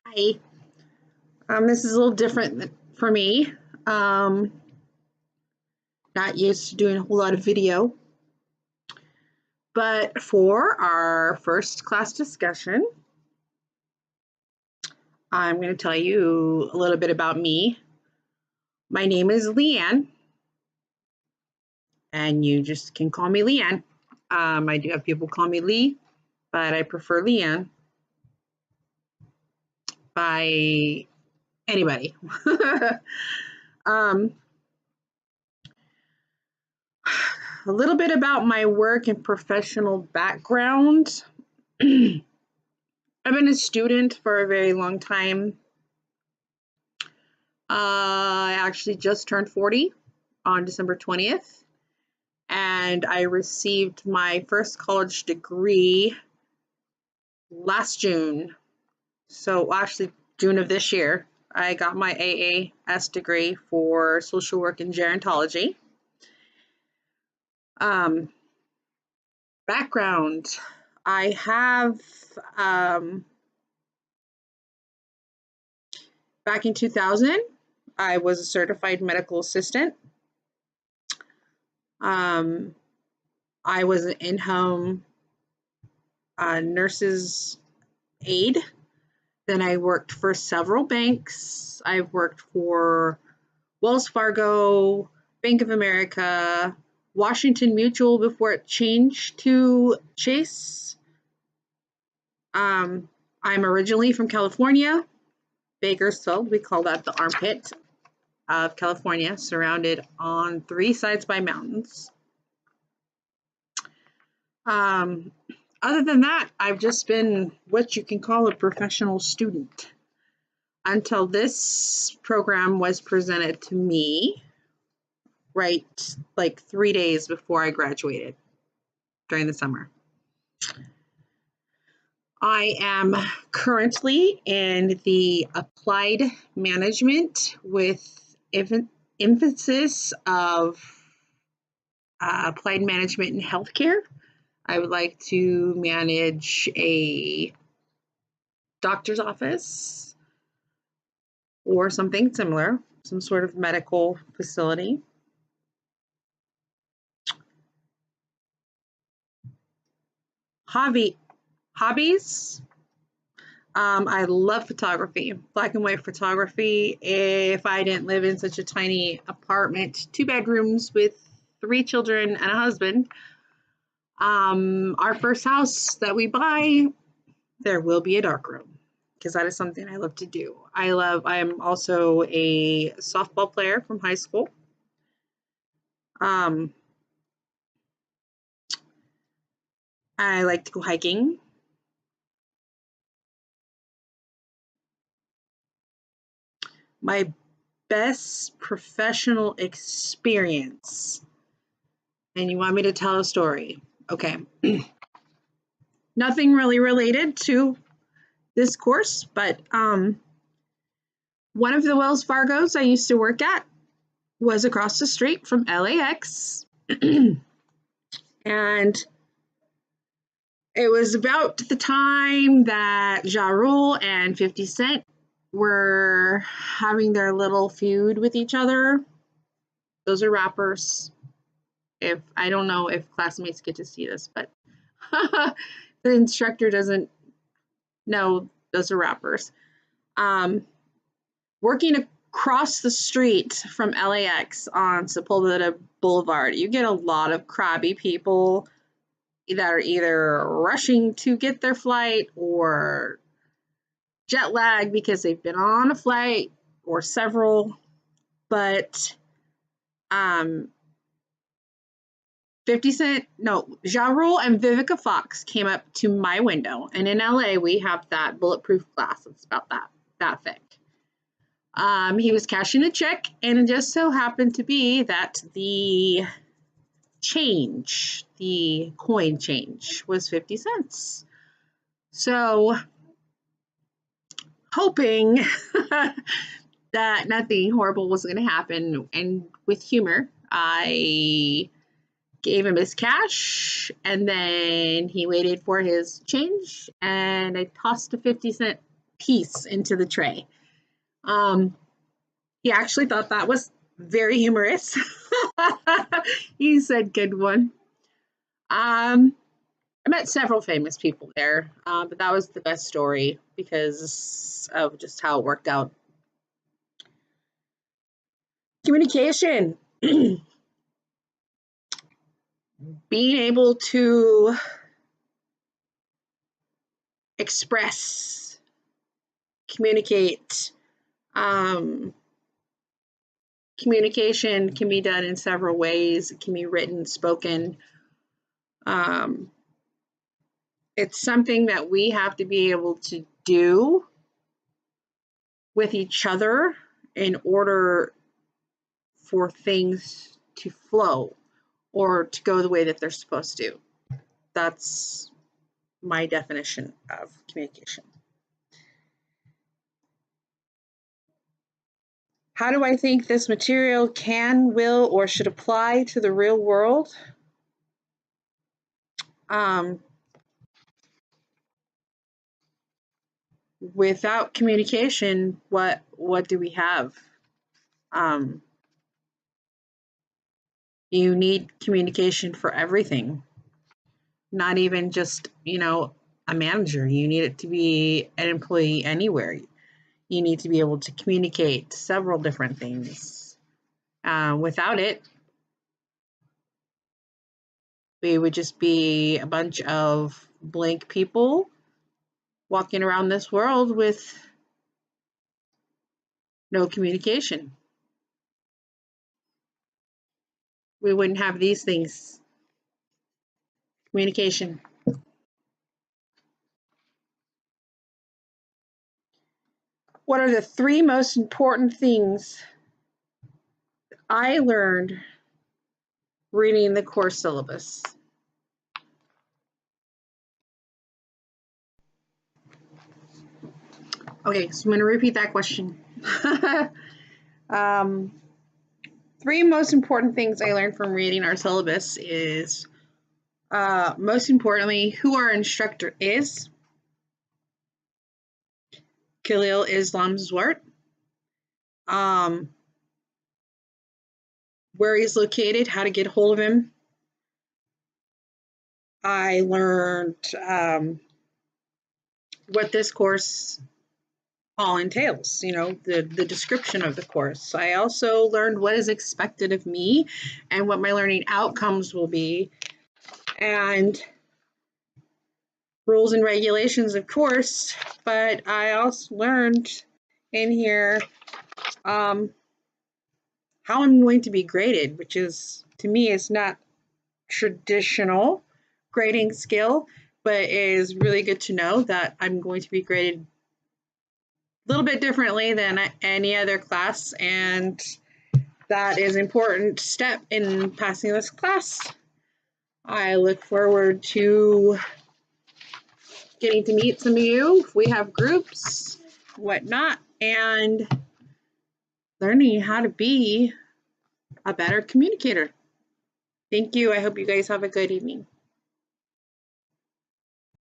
Hi. This is a little different for me. Um, Not used to doing a whole lot of video, but for our first class discussion, I'm going to tell you a little bit about me. My name is Leanne, and you just can call me Leanne. I do have people call me Lee, but I prefer Leanne by anybody. um, a little bit about my work and professional background. I've been a student for a very long time. I actually just turned 40 on December 20th, and I received my first college degree last June. So actually June of this year, I got my AAS degree for social work and gerontology. Background, I have back in 2000, I was a certified medical assistant. I was an in-home nurse's aide. Then I worked for several banks. I've worked for Wells Fargo, Bank of America, Washington Mutual before it changed to Chase. I'm originally from California, Bakersfield. We call that the armpit of California, surrounded on 3 sides by mountains. Other than that, I've just been what you can call a professional student until this program was presented to me, right, like 3 days before I graduated during the summer. I am currently in the applied management with emphasis of applied management in healthcare. I would like to manage a doctor's office or something similar, some sort of medical facility. Hobbies. I love photography, black and white photography. If I didn't live in such a tiny apartment, 2 bedrooms with 3 children and a husband, our first house that we buy, there will be a dark room because that is something I love to do. I am also a softball player from high school. I like to go hiking. My best professional experience. And you want me to tell a story? Okay. Nothing really related to this course, but one of the Wells Fargos I used to work at was across the street from LAX. And it was about the time that Ja Rule and 50 Cent were having their little feud with each other. Those are rappers. If I don't know if classmates get to see this, but the instructor doesn't know those are rappers. Working across the street from LAX on Sepulveda Boulevard, you get a lot of crabby people that are either rushing to get their flight or jet lag because they've been on a flight or several. But 50 Cent, no, Ja Rule and Vivica Fox came up to my window. And in LA, we have that bulletproof glass. It's about that thick. He was cashing a check, and it just so happened to be that the coin change was 50 cents. So, hoping that nothing horrible was going to happen, and with humor, I gave him his cash, and then he waited for his change, and I tossed a 50-cent piece into the tray. He actually thought that was very humorous. He said, good one. I met several famous people there, but that was the best story because of just how it worked out. Communication. Being able to express, communicate. Communication can be done in several ways. It can be written, spoken. It's something that we have to be able to do with each other in order for things to flow or to go the way that they're supposed to. That's my definition of communication. How do I think this material can, will, or should apply to the real world? Without communication, what do we have? You need communication for everything, not even just, a manager. You need it to be an employee anywhere. You need to be able to communicate several different things. Without it, we would just be a bunch of blank people walking around this world with no communication. We wouldn't have these things. Communication. What are the 3 most important things I learned reading the course syllabus? Okay, so I'm going to repeat that question. 3 most important things I learned from reading our syllabus is, most importantly, who our instructor is, Khalil Islam Zwart, where he's located, how to get a hold of him. I learned what this course all entails, the description of the course. I also learned what is expected of me and what my learning outcomes will be, and rules and regulations, of course, but I also learned in here how I'm going to be graded, which is, to me, is not traditional grading skill, but is really good to know that I'm going to be graded a little bit differently than any other class, and that is an important step in passing this class. I look forward to getting to meet some of you if we have groups, whatnot, and learning how to be a better communicator. Thank you. I hope you guys have a good evening.